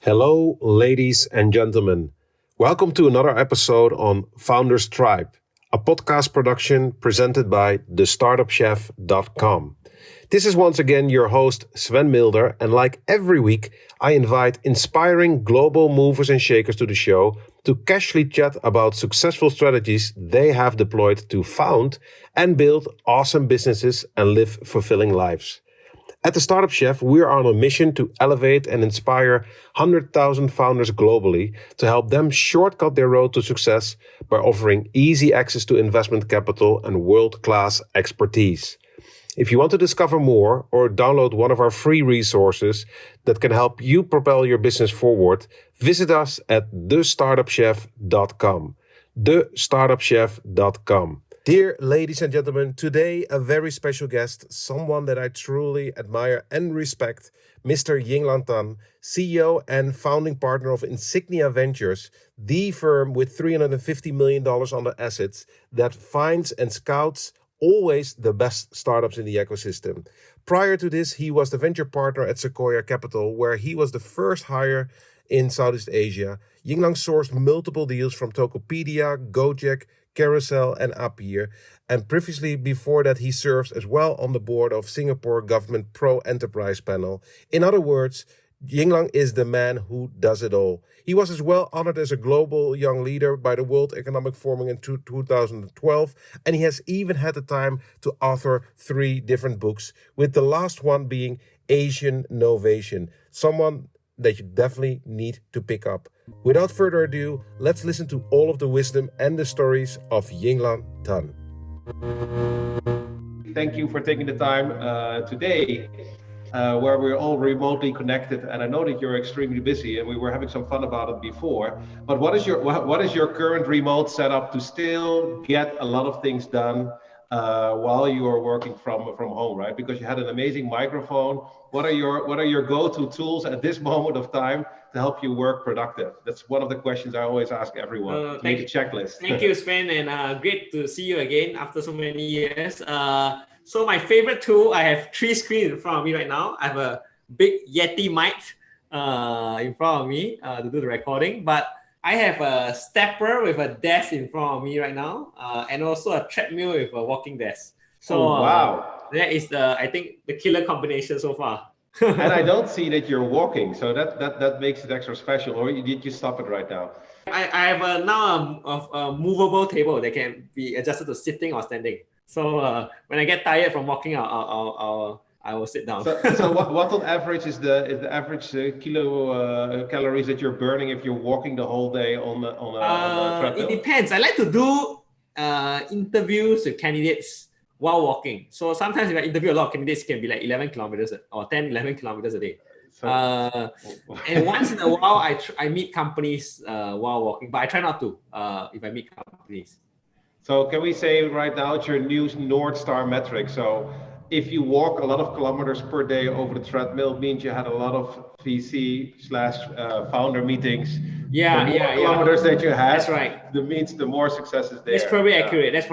Hello, ladies and gentlemen. Welcome to another episode on Founders Tribe, a podcast production presented by thestartupchef.com. This is once again your host, Sven Milder, and like every week, I invite inspiring global movers and shakers to the show to casually chat about successful strategies they have deployed to found and build awesome businesses and live fulfilling lives. At the Startup Chef, we are on a mission to elevate and inspire 100,000 founders globally to help them shortcut their road to success by offering easy access to investment capital and world-class expertise. If you want to discover more or download one of our free resources that can help you propel your business forward, visit us at thestartupchef.com. Thestartupchef.com. Dear ladies and gentlemen, today a very special guest, someone that I truly admire and respect, Mr. Yinglan Tan, CEO and founding partner of Insignia Ventures, the firm with $350 million under assets that finds and scouts always the best startups in the ecosystem. Prior to this, he was the venture partner at Sequoia Capital, where he was the first hire in Southeast Asia. Yinglan sourced multiple deals from Tokopedia, Go-jek, Carousell and Appier, and previously before that he serves as well on the board of Singapore Government Pro Enterprise Panel. In other words, Yinglan is the man who does it all. He was as well honored as a global young leader by the World Economic Forum in 2012, and he has even had the time to author 3 different books, with the last one being ASEANnovation, someone that you definitely need to pick up. Without further ado, let's listen to all of the wisdom and the stories of Yinglan Tan. Thank you for taking the time today, where we're all remotely connected. And I know that you're extremely busy, and we were having some fun about it before. But what is your current remote setup to still get a lot of things done while you are working from home, right? Because you had an amazing microphone. What are your go-to tools at this moment of time to help you work productive? That's one of the questions I always ask everyone. Make a checklist. Thank you, Sven, and great to see you again after so many years. So my favorite tool, I have 3 screens in front of me right now. I have a big Yeti mic in front of me to do the recording, but I have a stepper with a desk in front of me right now, and also a treadmill with a walking desk. So wow. That is I think the killer combination so far. And I don't see that you're walking, so that makes it extra special. Or did you stop it right now? I have now a movable table that can be adjusted to sitting or standing. So when I get tired from walking, I will sit down. So what on average is the average calories that you're burning if you're walking the whole day on a treadmill? It depends. I like to do interviews with candidates while walking. So sometimes if I interview a lot of candidates, it can be like 11 kilometers or 11 kilometers a day. And once in a while, I meet companies while walking, but I try not to if I meet companies. So can we say right now it's your new North Star metric? So if you walk a lot of kilometers per day over the treadmill, it means you had a lot of VC/founder meetings. Kilometers that you have. That's right. That means the more success is there. That's probably accurate. Like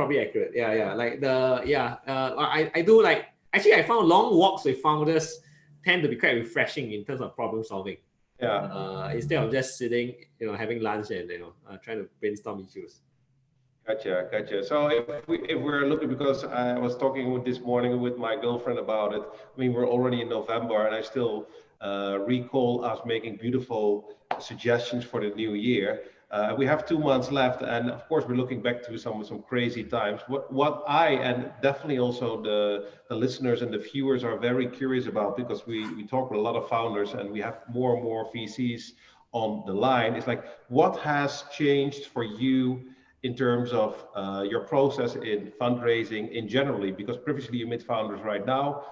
I do like, actually I found long walks with founders tend to be quite refreshing in terms of problem solving. Instead of just sitting, having lunch and trying to brainstorm issues. Gotcha. So if we're looking, because I was talking this morning with my girlfriend about it. I mean, we're already in November, and I still recall us making beautiful suggestions for the new year. We have 2 months left, and of course, we're looking back to some crazy times. What I, and definitely also the listeners and the viewers, are very curious about, because we talk with a lot of founders, and we have more and more VCs on the line. It's like, what has changed for you in terms of your process in fundraising in generally? Because previously you met founders, right now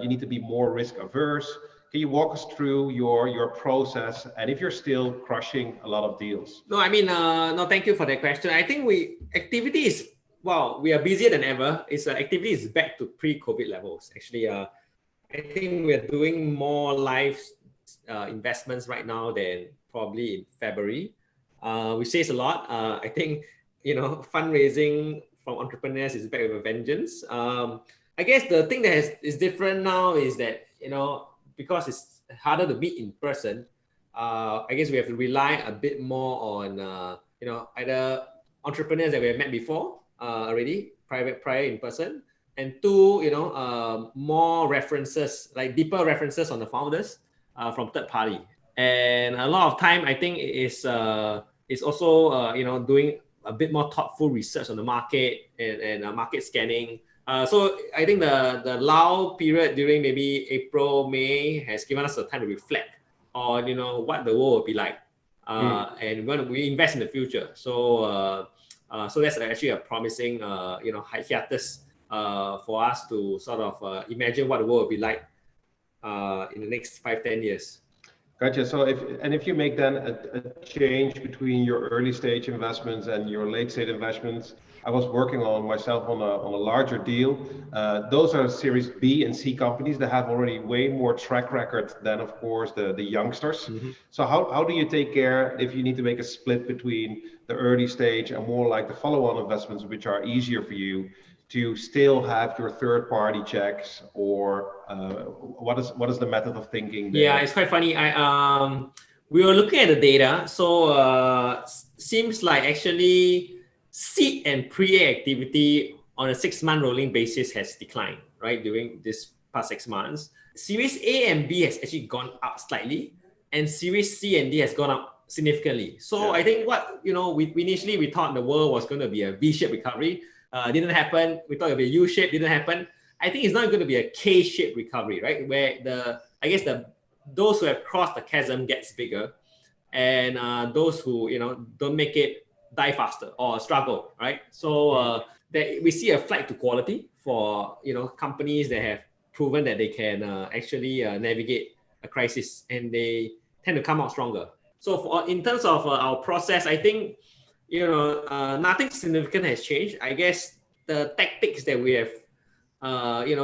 you need to be more risk averse. Can you walk us through your process, and if you're still crushing a lot of deals? No, I mean, no, thank you for that question. I think we are busier than ever. Activity is back to pre-COVID levels. Actually, I think we're doing more live investments right now than probably in February, which says a lot. I think, fundraising from entrepreneurs is back with a vengeance. I guess the thing that is different now is that, because it's harder to meet in person, I guess we have to rely a bit more on either entrepreneurs that we have met before already, prior in person, and two, more references, like deeper references on the founders from third party. And a lot of time, I think is also doing a bit more thoughtful research on the market and market scanning. So I think the lull period during maybe April, May has given us a time to reflect on what the world will be like, and when we invest in the future. So so that's actually a promising hiatus for us to sort of imagine what the world will be like in the next 5-10 years. Gotcha. So if you make then a change between your early stage investments and your late stage investments, I was working on myself on a larger deal. Those are Series B and C companies that have already way more track record than, of course, the youngsters. Mm-hmm. So how do you take care if you need to make a split between the early stage and more like the follow-on investments, which are easier for you, to still have your third-party checks, or what is the method of thinking there? Yeah, it's quite funny. We were looking at the data, so seems like actually seed and pre-A activity on a 6-month rolling basis has declined, right, during this past 6 months. Series A and B has actually gone up slightly, and Series C and D has gone up significantly. So yeah. I think what we initially thought the world was going to be a V-shaped recovery. Didn't happen. We thought it would be a U-shape, didn't happen. I think it's not going to be a K-shaped recovery, right? Where those who have crossed the chasm gets bigger, and those who don't make it die faster or struggle, right? So that we see a flight to quality for companies that have proven that they can actually navigate a crisis, and they tend to come out stronger. So in terms of our process, I think nothing significant has changed. I guess the tactics that we have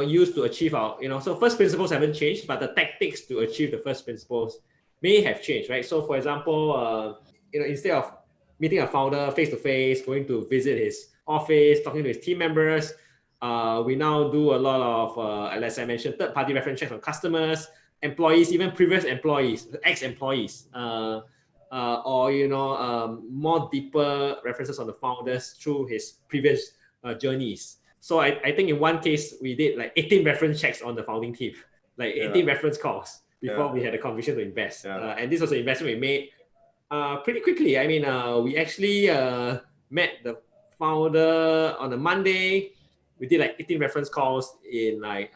used to achieve our so first principles haven't changed, but the tactics to achieve the first principles may have changed, right? So for example, instead of meeting a founder face to face, going to visit his office, talking to his team members, we now do a lot of as I mentioned, third party reference checks on customers, employees, even previous employees, ex-employees, or more deeper references on the founders through his previous journeys. So I think in one case we did like 18 reference checks on the founding team, like 18 reference calls before we had a conviction to invest. And this was an investment we made pretty quickly. I mean, we actually met the founder on a Monday. We did like 18 reference calls in like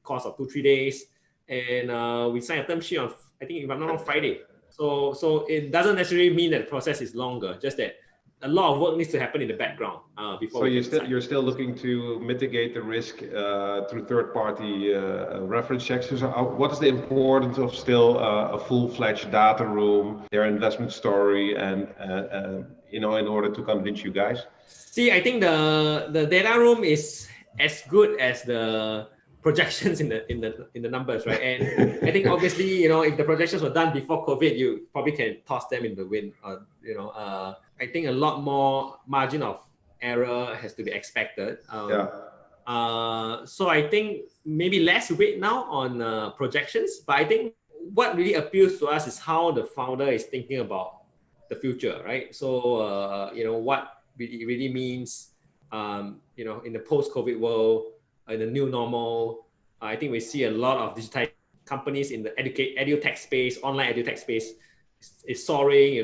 course of 2-3 days, and we signed a term sheet on, I think, if I'm not wrong, Friday. So it doesn't necessarily mean that the process is longer, just that a lot of work needs to happen in the background before. So you're still looking to mitigate the risk through third-party reference checks. So what is the importance of still a full-fledged data room, their investment story, and in order to convince you guys? See, I think the data room is as good as the projections in the numbers, right? And I think obviously, if the projections were done before COVID, you probably can toss them in the wind. I think a lot more margin of error has to be expected. So I think maybe less weight now on projections, but I think what really appeals to us is how the founder is thinking about the future, right? So what it really means, in the post-COVID world, in the new normal. I think we see a lot of digitized companies in the edutech space, online edutech space is soaring.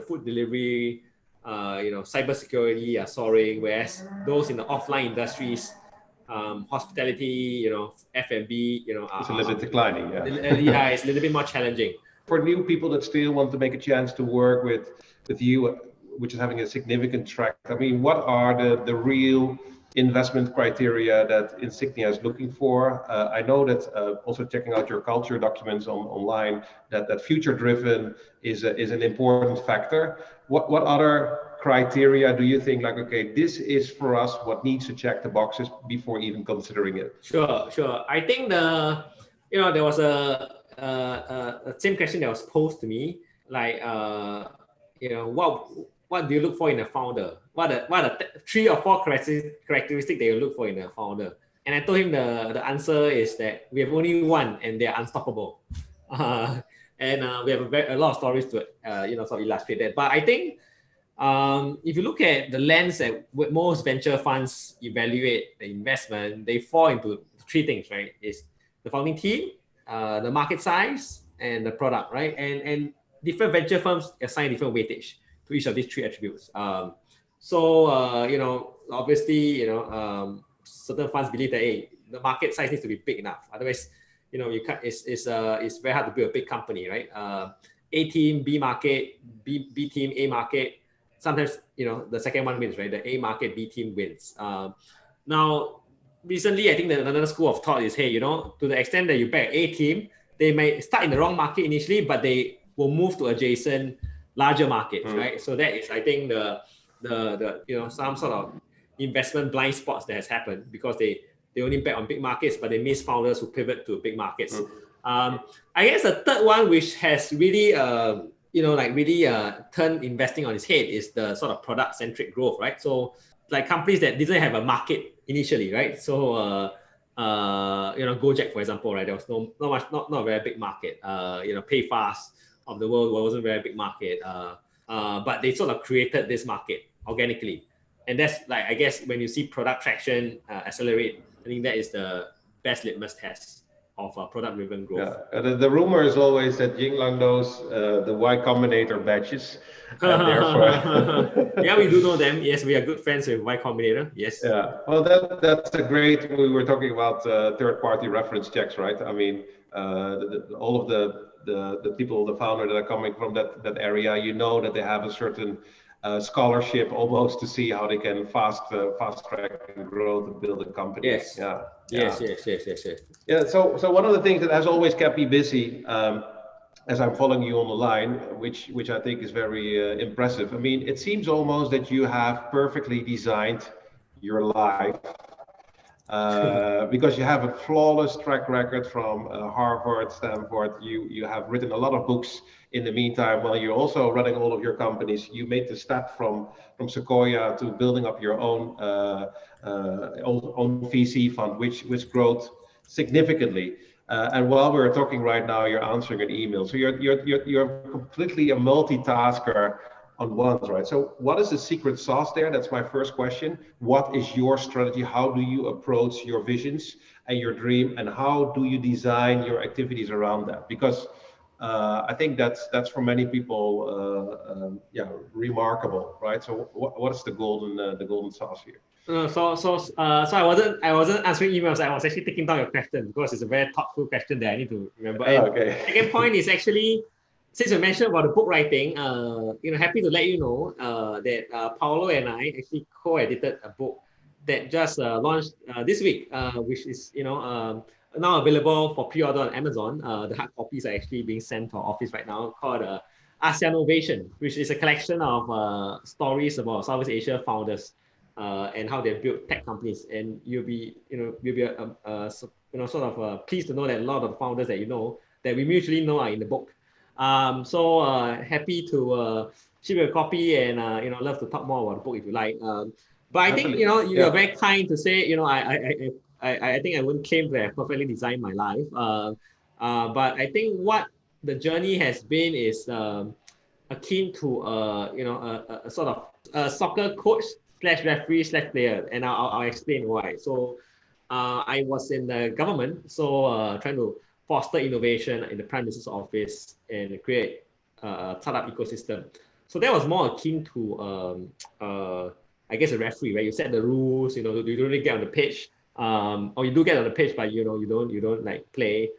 Food delivery, cybersecurity are soaring, whereas those in the offline industries, hospitality, F&B, it's a little bit declining. Yeah, it's a little bit more challenging. For new people that still want to make a chance to work with you, which is having a significant track, I mean, what are the real investment criteria that Insignia is looking for? I know that also checking out your culture documents online, that future driven is an important factor. What other criteria do you think, like, okay, this is for us what needs to check the boxes before even considering it? Sure. I think there was a same question that was posed to me, like what do you look for in a founder? What are 3 or 4 characteristics that you look for in a founder? And I told him the answer is that we have only one, and they are unstoppable. And we have a lot of stories to sort of illustrate that. But I think if you look at the lens that most venture funds evaluate the investment, they fall into three things, right? It's the founding team, the market size, and the product, right? And different venture firms assign different weightage to each of these three attributes. Obviously, certain funds believe that, hey, the market size needs to be big enough. Otherwise, you can't. It's very hard to build a big company, right? A team, B market, B team, A market. Sometimes, the second one wins, right? The A market, B team wins. Now, recently, I think that another school of thought is, hey, to the extent that you back A team, they may start in the wrong market initially, but they will move to adjacent larger markets, right? So that is, I think, the some sort of investment blind spots that has happened because they only bet on big markets, but they miss founders who pivot to big markets. I guess the third one, which has really turned investing on its head, is the sort of product-centric growth, right? So like companies that didn't have a market initially, right? So Go-jek, for example, right? There was not a very big market. Pay fast of the world wasn't a very big market. But they sort of created this market organically. And that's like, I guess, when you see product traction accelerate, I think that is the best litmus test of product-driven growth. Yeah, the rumor is always that Yinglan knows the Y Combinator batches. And therefore... Yeah, we do know them. Yes, we are good friends with Y Combinator. Yes. Yeah, well, that's a great... We were talking about third-party reference checks, right? I mean, all of the people, the founder that are coming from that area, that they have a certain scholarship almost to see how they can fast track and grow to build a company. Yes. Yeah. Yes. Yeah. So one of the things that has always kept me busy, as I'm following you on the line, which I think is very impressive. I mean, it seems almost that you have perfectly designed your life. Because you have a flawless track record from Harvard, Stanford. You have written a lot of books in the meantime while you're also running all of your companies. You made the step from Sequoia to building up your own VC fund, which growth significantly. And while we're talking right now, you're answering an email. So you're completely a multitasker on ones, right? So what is the secret sauce there? That's my first question. What is your strategy? How do you approach your visions and your dream? And how do you design your activities around that? Because I think that's for many people, remarkable, right? So what is the golden sauce here? So I wasn't answering emails. I was actually taking down your question because it's a very thoughtful question that I need to remember. Okay. Second point is actually, since you mentioned about the book writing, happy to let you know that Paolo and I actually co-edited a book that just launched this week, which is now available for pre-order on Amazon. The hard copies are actually being sent to our office right now, called ASEANnovation, which is a collection of stories about Southeast Asia founders and how they built tech companies. And you'll be pleased to know that a lot of the founders that that we mutually know are in the book. So happy to ship you a copy, and love to talk more about the book if you like. But I think you're very kind to say I think I wouldn't claim to have perfectly designed my life. But I think what the journey has been is akin to a sort of a soccer coach / referee / player, and I'll explain why. So I was in the government, so trying to foster innovation in the Prime Minister's office and create a startup ecosystem. So that was more akin to, I guess, a referee, right? You set the rules, you don't really get on the pitch, or you do get on the pitch, but you don't like play.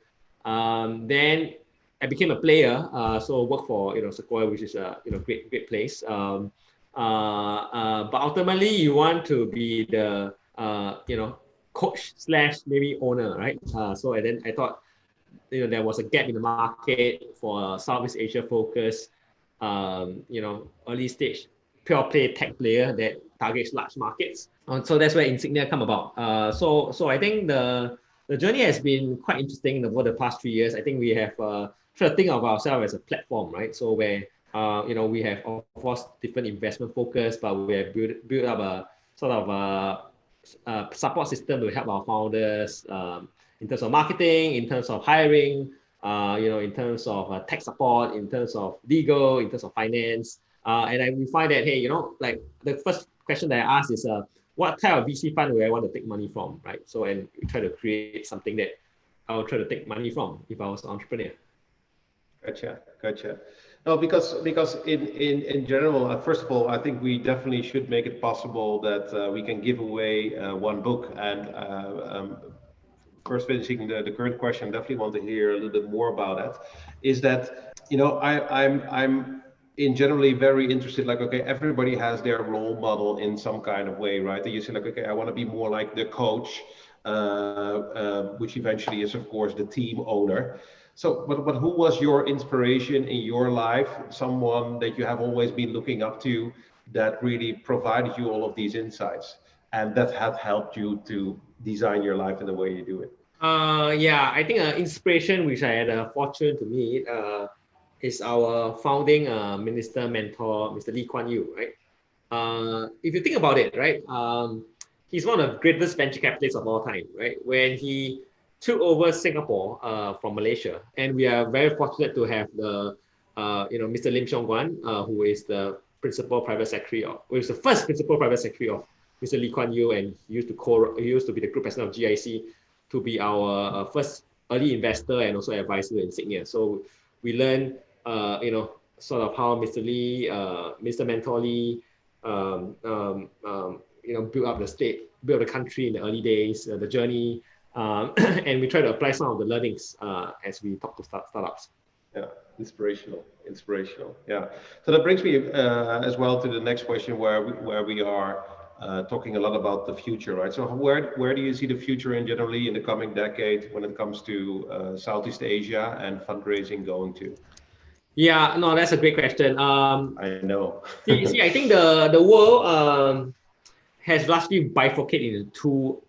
Then I became a player, so worked for Sequoia, which is a great place. But ultimately, you want to be the coach / maybe owner, right? So and then I thought, there was a gap in the market for a Southeast Asia focused, early stage pure play tech player that targets large markets. So that's where Insignia come about. So I think the journey has been quite interesting over the past 3 years. I think we have tried to think of ourselves as a platform, right? So where we have, of course, different investment focus, but we have built up a sort of a support system to help our founders in terms of marketing, in terms of hiring, in terms of tech support, in terms of legal, in terms of finance. And we find that, hey, like the first question that I ask is, what type of VC fund do I want to take money from, right? So, and we try to create something that I will try to take money from if I was an entrepreneur. Gotcha. No, because in general, first of all, I think we definitely should make it possible that we can give away one book. And first, finishing the current question, definitely want to hear a little bit more about it. Is that I'm in generally very interested. Like, okay, everybody has their role model in some kind of way, right? And you say like, okay, I want to be more like the coach, which eventually is of course the team owner. So, but who was your inspiration in your life? Someone that you have always been looking up to that really provided you all of these insights and that had helped you to design your life in the way you do it? Yeah, I think inspiration which I had a fortune to meet is our founding minister mentor, Mr. Lee Kuan Yew, right? If you think about it, right, he's one of the greatest venture capitalists of all time, right? When he took over Singapore from Malaysia, and we are very fortunate to have the Mr. Lim Siong Guan, who is the principal private secretary who is the first principal private secretary of Mr. Lee Kuan Yew, and he used to be the group president of GIC, to be our first early investor and also advisor in Insignia. So we learned, sort of how Mr. Lee, Mr. Mentor Lee, built up the state, built the country in the early days, the journey. And we try to apply some of the learnings as we talk to startups. Yeah, inspirational. Yeah. So that brings me as well to the next question, where we are talking a lot about the future, right? So where do you see the future in generally in the coming decade when it comes to Southeast Asia and fundraising going to? Yeah, no, that's a great question. I know. see, I think the world has largely bifurcated into two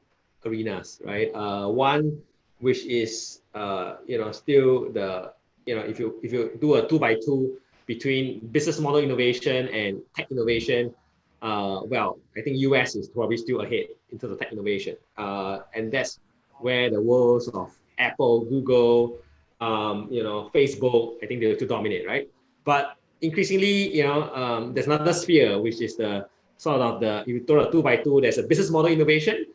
arenas, right? One which is still the if you do a 2x2 between business model innovation and tech innovation, well, I think US is probably still ahead in terms of tech innovation, and that's where the worlds of Apple, Google, Facebook, I think they will still dominate, right? But increasingly, there's another sphere which is the sort of if you throw a 2x2, there's a business model innovation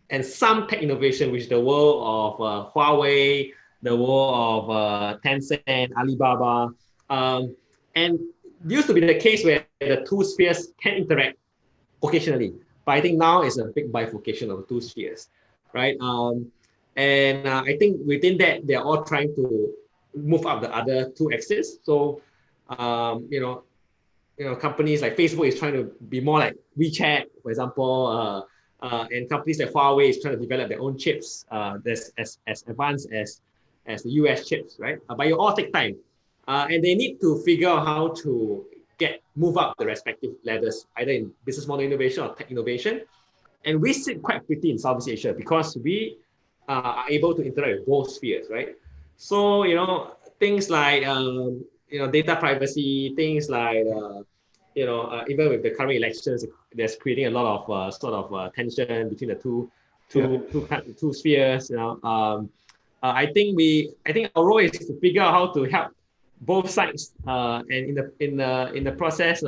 and some tech innovation, which is the world of Huawei, the world of Tencent, Alibaba. And it used to be the case where the two spheres can interact occasionally. But I think now it's a big bifurcation of the two spheres, right? And I think within that, they're all trying to move up the other two axes. So, companies like Facebook is trying to be more like WeChat, for example, and companies like Huawei is trying to develop their own chips that's as advanced as the US chips, right? But it all take time. And they need to figure out how to move up the respective ladders, either in business model innovation or tech innovation. And we sit quite pretty in Southeast Asia because we are able to interact with both spheres, right? So, things like, data privacy, things like, even with the current elections, there's creating a lot of tension between the two spheres. I think our role is to figure out how to help both sides, and in the process,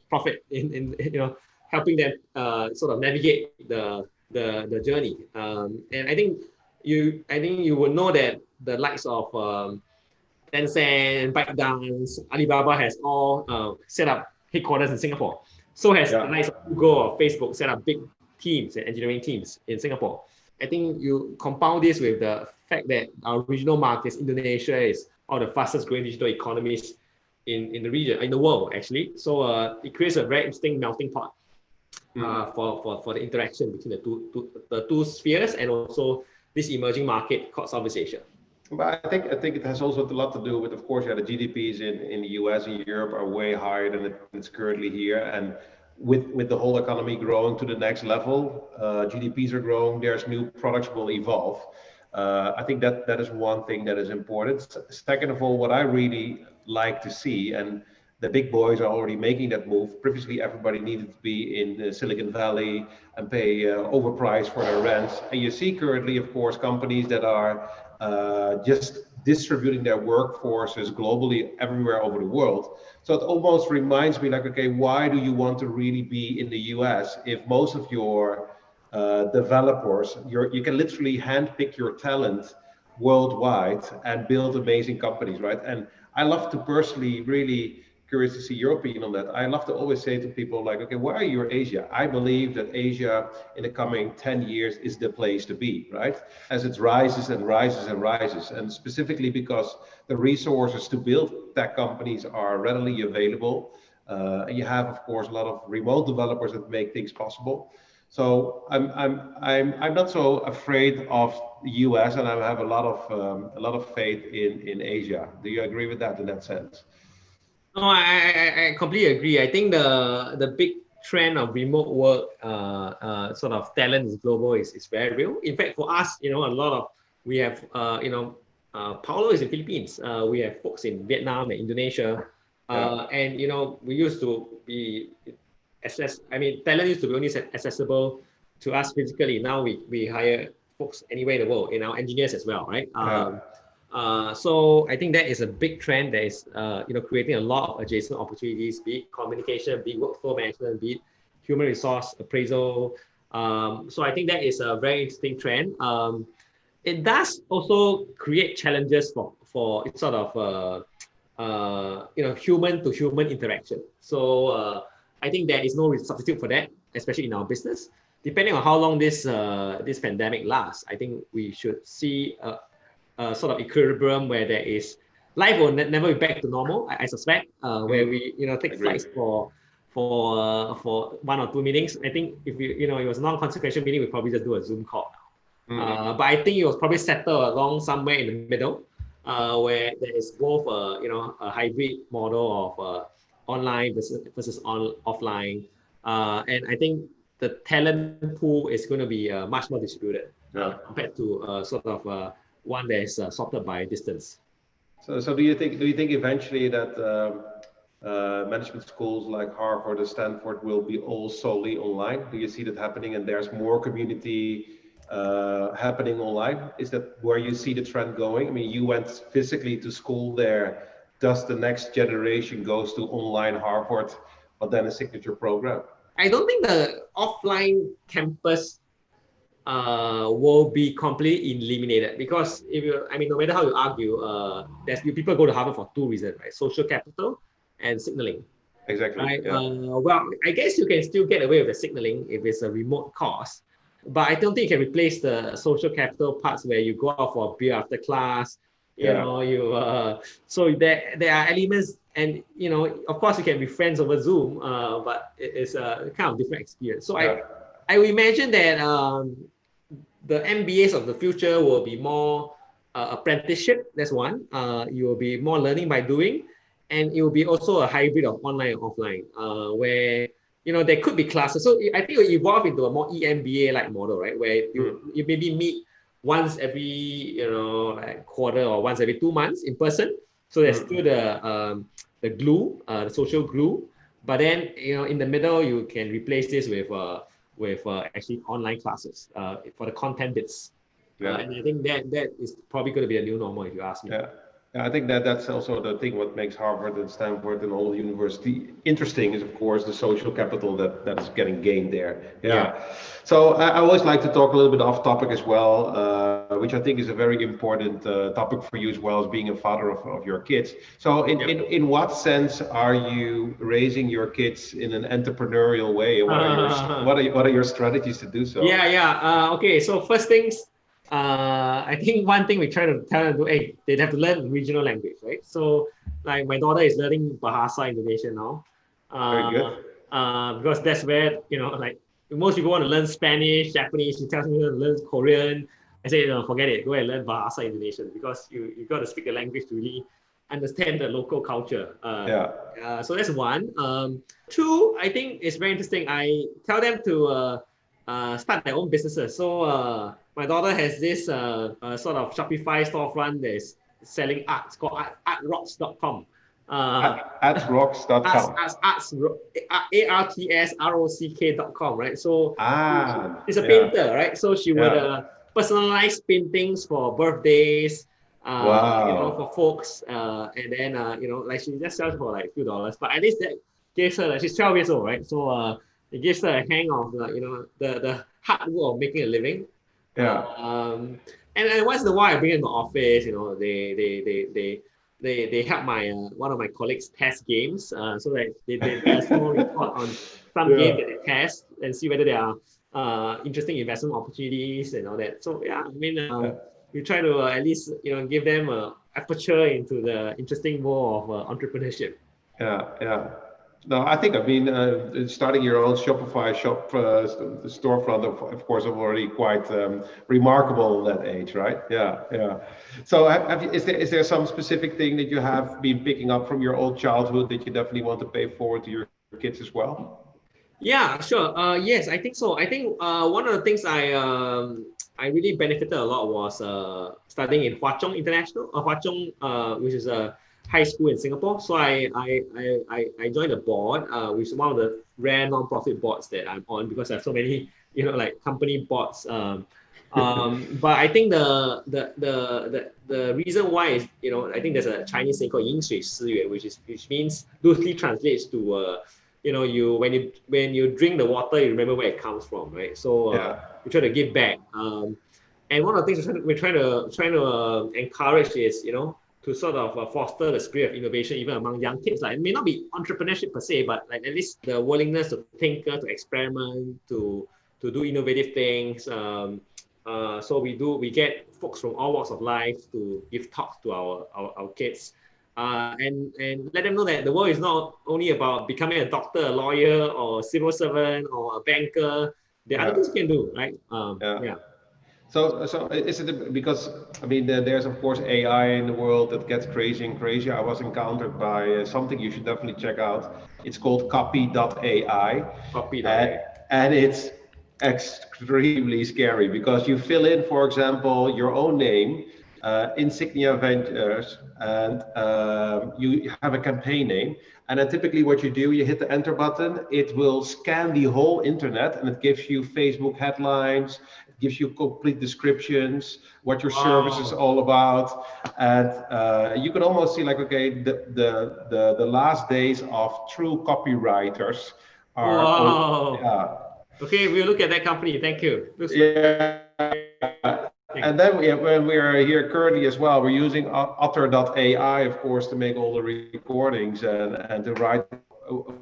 profit in helping them sort of navigate the journey. And I think you will know that the likes of Tencent, ByteDance, Alibaba has all set up headquarters in Singapore. So has the likes of Google or Facebook set up big teams and engineering teams in Singapore. I think you compound this with the fact that our regional markets, Indonesia is one of the fastest growing digital economies in the region, in the world actually. So it creates a very interesting melting pot for the interaction between the two spheres and also this emerging market called Southeast Asia. But I think it has also a lot to do with, of course, the GDPs in the US and Europe are way higher than it's currently here, and with the whole economy growing to the next level, GDPs are growing. There's new products will evolve. I think that is one thing that is important. Second of all, what I really like to see, and the big boys are already making that move. Previously, everybody needed to be in Silicon Valley and pay overpriced for their rents. And you see currently, of course, companies that are just distributing their workforces globally everywhere over the world. So it almost reminds me like, okay, why do you want to really be in the US if most of your developers, you can literally handpick your talent worldwide and build amazing companies, right? And I love to personally really curious to see your opinion on that. I love to always say to people like, okay, why are you in Asia? I believe that Asia in the coming 10 years is the place to be, right? As it rises and rises and rises, and specifically because the resources to build tech companies are readily available. And you have, of course, a lot of remote developers that make things possible. So I'm not so afraid of the US, and I have a lot of faith in Asia. Do you agree with that in that sense? No, I completely agree. I think the big trend of remote work, sort of talent is global is very real. In fact, for us, a lot of we have, Paulo is in Philippines. We have folks in Vietnam and Indonesia, and we used to be talent used to be only accessible to us physically. Now we hire folks anywhere in the world, our engineers as well, right? So I think that is a big trend that is, creating a lot of adjacent opportunities, be it communication, be it workflow management, be it human resource appraisal. So I think that is a very interesting trend. It does also create challenges for sort of, human to human interaction. So I think there is no substitute for that, especially in our business. Depending on how long this pandemic lasts, I think we should see sort of equilibrium where there is life will never be back to normal. I suspect where we take flights for 1 or 2 meetings. I think if it was a non-consequential meeting, we probably just do a Zoom call. But I think it was probably settled along somewhere in the middle, where there is both a hybrid model of online versus offline, and I think the talent pool is going to be much more distributed compared to sort of one that is sorted by distance. So do you think eventually that management schools like Harvard or Stanford will be all solely online? Do you see that happening, and there's more community happening online? Is that where you see the trend going? I mean, you went physically to school there. Does the next generation goes to online Harvard, but then a signature program? I don't think the offline campus will be completely eliminated, because no matter how you argue, there's people go to Harvard for 2 reasons, right? Social capital and signaling. Exactly. Right. Well, I guess you can still get away with the signaling if it's a remote course, but I don't think you can replace the social capital parts where you go out for a beer after class. So there are elements, and of course you can be friends over Zoom, but it's a kind of different experience. So I would imagine that the MBAs of the future will be more apprenticeship. That's one. You will be more learning by doing, and it will be also a hybrid of online and offline, where there could be classes. So I think it will evolve into a more EMBA-like model, right? Where you maybe meet once every quarter or once every 2 months in person. So there's still the glue, the social glue, but then in the middle you can replace this with actually online classes for the content bits. And I think that is probably going to be a new normal, if you ask me. Yeah, I think that's also the thing. What makes Harvard and Stanford and all the university interesting is, of course, the social capital that is getting gained there. So I always like to talk a little bit off topic as well, which I think is a very important topic for you as well, as being a father of your kids. So in what sense are you raising your kids in an entrepreneurial way? What are your strategies to do so? Okay, so first things, I think one thing we try to tell them to do, they have to learn regional language, right? So like my daughter is learning Bahasa Indonesia now. Very good. Because that's where, like most people want to learn Spanish, Japanese. She tells me to learn Korean. I say, forget it, go and learn Bahasa Indonesian, because you got to speak the language to really understand the local culture. So that's one. Two, I think it's very interesting. I tell them to start their own businesses. So my daughter has this sort of Shopify storefront that is selling art. It's called artrocks.com. Artrocks.com. ARTSROCK.com, right? So it's a painter, right? So she would personalize paintings for birthdays, Wow. for folks. And then, like she just sells for like a few dollars, but at least that gives her, like, she's 12 years old, right? So it gives her a hang of, the hard work of making a living. Yeah. And then once in a while, I bring them to the office, they help my one of my colleagues test games, so that they do a small report on some games that they test and see whether there are interesting investment opportunities and all that. So yeah, I mean, we try to at least give them a aperture into the interesting world of entrepreneurship. Yeah, yeah. No, I mean, starting your own Shopify storefront, of course, already quite remarkable at that age, right? Yeah, yeah. So, is there some specific thing that you have been picking up from your old childhood that you definitely want to pay forward to your kids as well? Yeah, sure. Yes, I think so. I think one of the things I really benefited a lot was studying in Hwa Chong International, Hwa Chong, which is a high school in Singapore. So I joined the board, which is one of the rare non-profit boards that I'm on, because I have so many like company boards. But I think the reason why is, I think there's a Chinese saying called 饮水思源, which means loosely translates to when you drink the water, you remember where it comes from, right? So Yeah. we try to give back. And one of the things we're trying to encourage is, to sort of foster the spirit of innovation even among young kids. Like, it may not be entrepreneurship per se, but like at least the willingness to tinker, to experiment, to do innovative things. So we get folks from all walks of life to give talks to our kids. And let them know that the world is not only about becoming a doctor, a lawyer, or civil servant, or a banker. There are other things you can do, right? Yeah. So is it because, I mean, there's of course AI in the world that gets crazy and crazy. I was encountered by something you should definitely check out. It's called Copy.ai, Copy.ai. and it's extremely scary because you fill in, for example, your own name, Insignia Ventures, and you have a campaign name. And then typically what you do, you hit the enter button, it will scan the whole internet and it gives you Facebook headlines, it gives you complete descriptions, what your service is all about. And you can almost see like, okay, the last days of true copywriters are, Wow. Okay, we'll look at that company. Thank you. yeah. And then when we are here currently as well, we're using Otter.ai, of course, to make all the recordings and to write.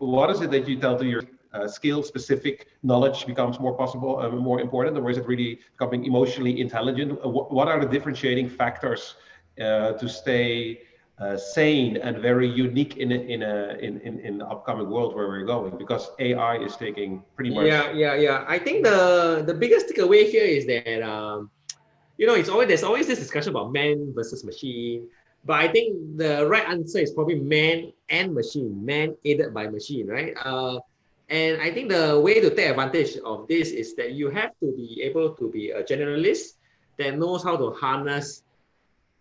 What is it that you tell to your skill-specific knowledge becomes more possible, more important, or is it really becoming emotionally intelligent? What are the differentiating factors to stay sane and very unique in the upcoming world where we're going? Because AI is taking pretty much. Yeah. I think the biggest takeaway here is that there's always this discussion about man versus machine, but I think the right answer is probably man and machine, man aided by machine, right? And I think the way to take advantage of this is that you have to be able to be a generalist that knows how to harness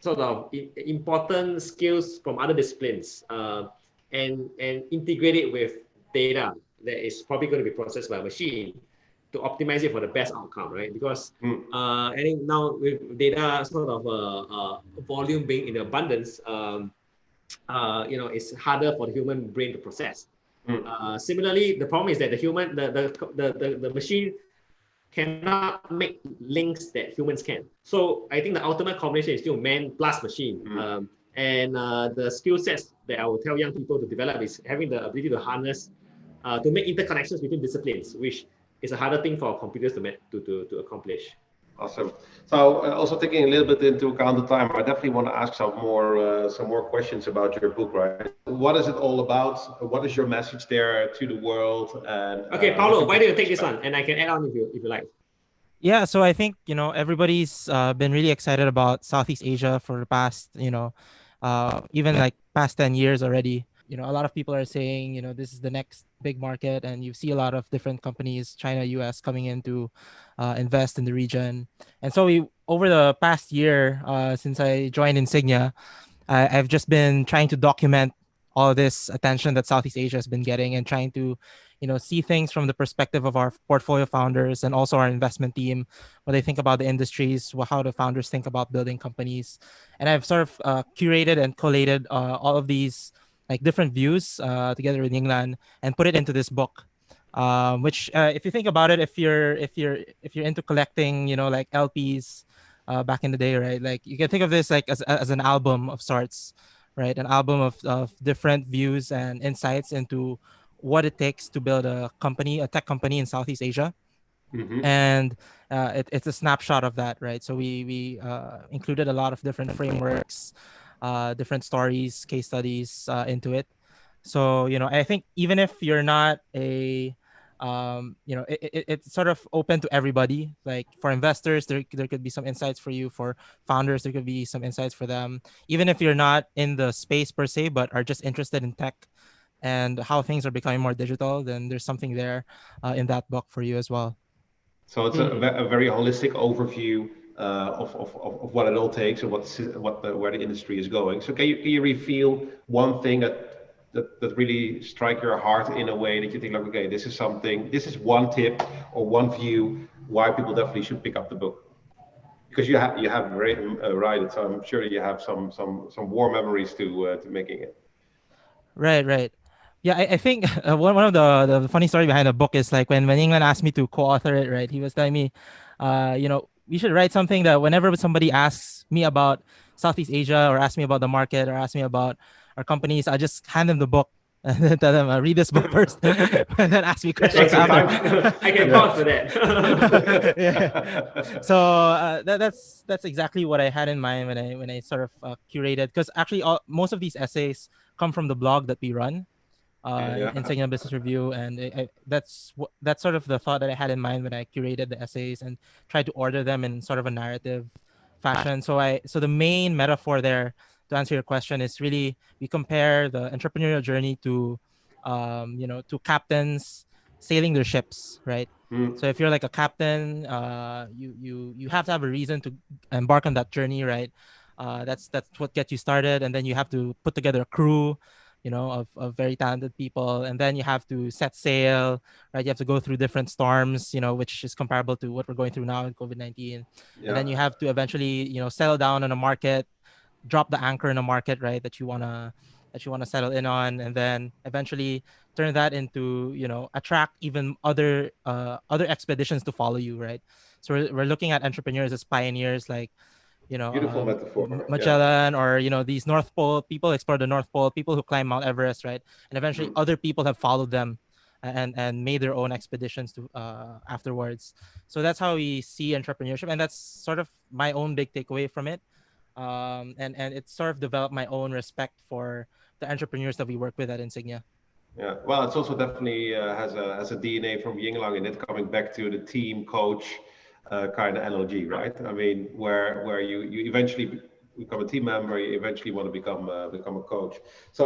sort of important skills from other disciplines, and integrate it with data that is probably going to be processed by a machine to optimize it for the best outcome, right? Because I think now with data sort of volume being in abundance, it's harder for the human brain to process. Similarly, the problem is that the machine cannot make links that humans can. So I think the ultimate combination is still man plus machine. And the skill sets that I will tell young people to develop is having the ability to harness, to make interconnections between disciplines, which is a harder thing for computers to accomplish. Awesome. So also taking a little bit into account the time, I definitely want to ask some more questions about your book, right? What is it all about? What is your message there to the world? And okay, Paulo, why don't you take this one, and I can add on if you like. Yeah, so I think everybody's been really excited about Southeast Asia for the past even like past 10 years already. A lot of people are saying this is the next big market, and you see a lot of different companies, China, US, coming in to invest in the region. And so over the past year, since I joined Insignia, I've just been trying to document all this attention that Southeast Asia has been getting and trying to see things from the perspective of our portfolio founders and also our investment team, what they think about the industries, how the founders think about building companies. And I've sort of curated and collated all of these like different views together with Yinglan and put it into this book. Which, if you think about it, if you're into collecting, like LPs, back in the day, right? Like you can think of this like as an album of sorts, right? An album of different views and insights into what it takes to build a company, a tech company in Southeast Asia. Mm-hmm. And it's a snapshot of that, right? So we included a lot of different frameworks, different stories, case studies into it. So I think even if you're not a it's sort of open to everybody. Like for investors, there could be some insights for you. For founders, there could be some insights for them. Even if you're not in the space per se, but are just interested in tech and how things are becoming more digital, then there's something there in that book for you as well. So it's a very holistic overview of what it all takes and where the industry is going. So can you reveal one thing that really strike your heart in a way that you think like, okay, this is one tip or one view why people definitely should pick up the book? Because you have read it, so I'm sure you have some warm memories to making it. Right. Yeah, I think one of the funny story behind the book is like when England asked me to co-author it, right? He was telling me, we should write something that whenever somebody asks me about Southeast Asia or asks me about the market or asks me about our companies, I just hand them the book and then tell them, read this book first and then ask me That's questions after. I can vouch for that. Yeah. So that's exactly what I had in mind when I sort of curated, because actually most of these essays come from the blog that we run, Yeah. Insignia Business Review, and that's sort of the thought that I had in mind when I curated the essays and tried to order them in sort of a narrative fashion. So the main metaphor there, to answer your question, is really we compare the entrepreneurial journey to to captains sailing their ships, right? Mm. So if you're like a captain, you have to have a reason to embark on that journey, right? That's what gets you started, and then you have to put together a crew, of very talented people, and then you have to set sail, right? You have to go through different storms, which is comparable to what we're going through now in COVID-19, and then Yeah. you have to eventually, settle down on a market, drop the anchor in a market, right? That you wanna settle in on, and then eventually turn that into, attract even other expeditions to follow you, right? So we're looking at entrepreneurs as pioneers, like Beautiful metaphor. Yeah. Magellan, or these North Pole people explore the North Pole, people who climb Mount Everest, right? And eventually Mm. other people have followed them and made their own expeditions to afterwards. So that's how we see entrepreneurship, and that's sort of my own big takeaway from it. And it sort of developed my own respect for the entrepreneurs that we work with at Insignia. Yeah, well, it's also definitely has a DNA from Yinglang in it, coming back to the team coach kind of analogy, right? I mean, where you eventually become a team member, you eventually want to become a coach. So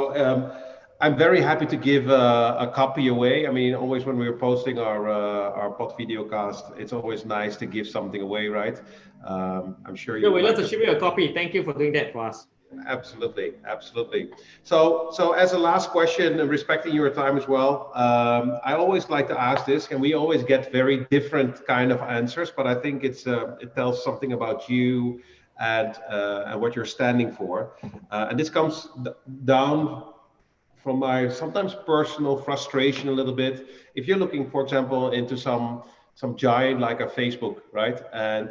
I'm very happy to give a copy away. I mean, always when we're posting our pod video cast, it's always nice to give something away, right? I'm sure you No, would we'd love like to to. ship you a copy. Thank you for doing that for us. Absolutely, absolutely. So as a last question, and respecting your time as well, I always like to ask this, and we always get very different kind of answers, but I think it tells something about you and what you're standing for. And this comes down from my sometimes personal frustration a little bit. If you're looking, for example, into some giant like a Facebook, right? And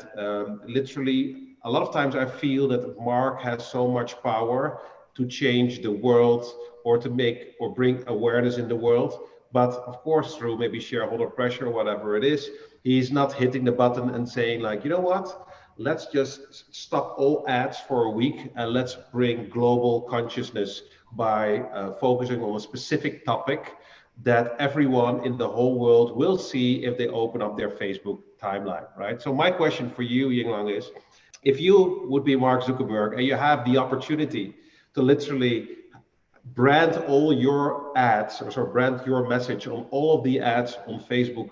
literally, a lot of times I feel that Mark has so much power to change the world or to make or bring awareness in the world. But of course, through maybe shareholder pressure or whatever it is, he's not hitting the button and saying like, you know what? Let's just stop all ads for a week and let's bring global consciousness by focusing on a specific topic that everyone in the whole world will see if they open up their Facebook timeline, right? So my question for you, Yinglang, is if you would be Mark Zuckerberg and you have the opportunity to literally brand all your ads, or so brand your message on all of the ads on Facebook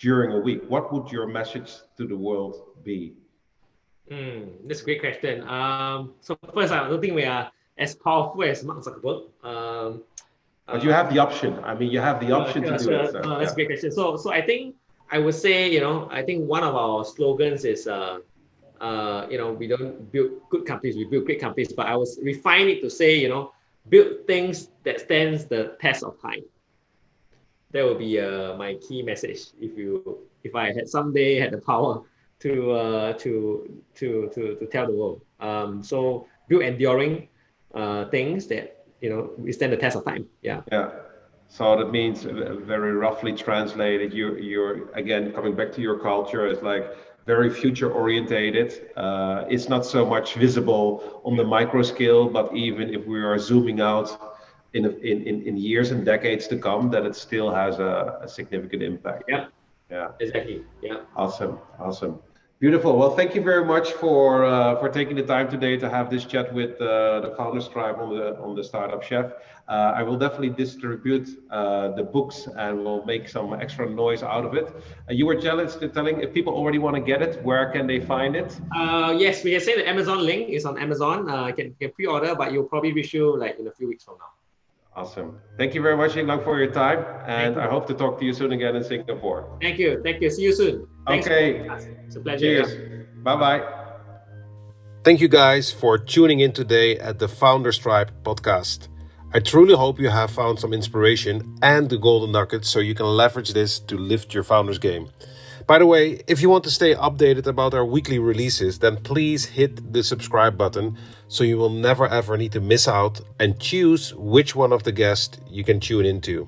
during a week, what would your message to the world be? That's a great question. So first, I don't think we are as powerful as Mark Zuckerberg. But you have the option. I mean, you have the option to do it. So, that's a great question. So I think I would say, I think one of our slogans is, we don't build good companies, we build great companies. But I would refine it to say, build things that stands the test of time. That would be my key message. If I had someday had the power to tell the world. So build enduring things that we stand the test of time. Yeah. So that means, very roughly translated, you're again coming back to your culture. It's like very future orientated. It's not so much visible on the micro scale, but even if we are zooming out in years and decades to come, that it still has a significant impact. Yeah, exactly. Yeah. Awesome. Beautiful. Well, thank you very much for taking the time today to have this chat with the Founders Tribe on the Startup Chef. I will definitely distribute the books and we'll make some extra noise out of it. You were telling if people already want to get it, where can they find it? Yes, we can say the Amazon link is on Amazon. You can pre-order, but you'll probably reach you like in a few weeks from now. Awesome. Thank you very much, Yinglan, for your time. And I hope to talk to you soon again in Singapore. Thank you. See you soon. Thanks. Okay. It's a pleasure. Cheers. Bye-bye. Thank you guys for tuning in today at the Founders Tribe podcast. I truly hope you have found some inspiration and the golden nuggets so you can leverage this to lift your founders game. By the way, if you want to stay updated about our weekly releases, then please hit the subscribe button so you will never ever need to miss out and choose which one of the guests you can tune into.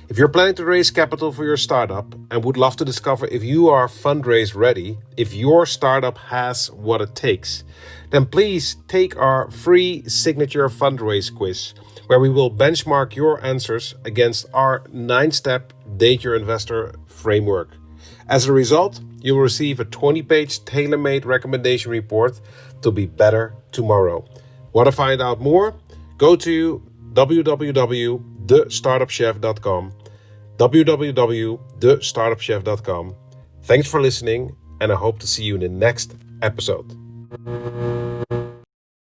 If you're planning to raise capital for your startup and would love to discover if you are fundraise ready, if your startup has what it takes, then please take our free signature fundraise quiz, where we will benchmark your answers against our 9-step Date Your Investor framework. As a result, you will receive a 20-page tailor-made recommendation report to be better tomorrow. Want to find out more? Go to www.thestartupchef.com, www.thestartupchef.com. Thanks for listening, and I hope to see you in the next episode.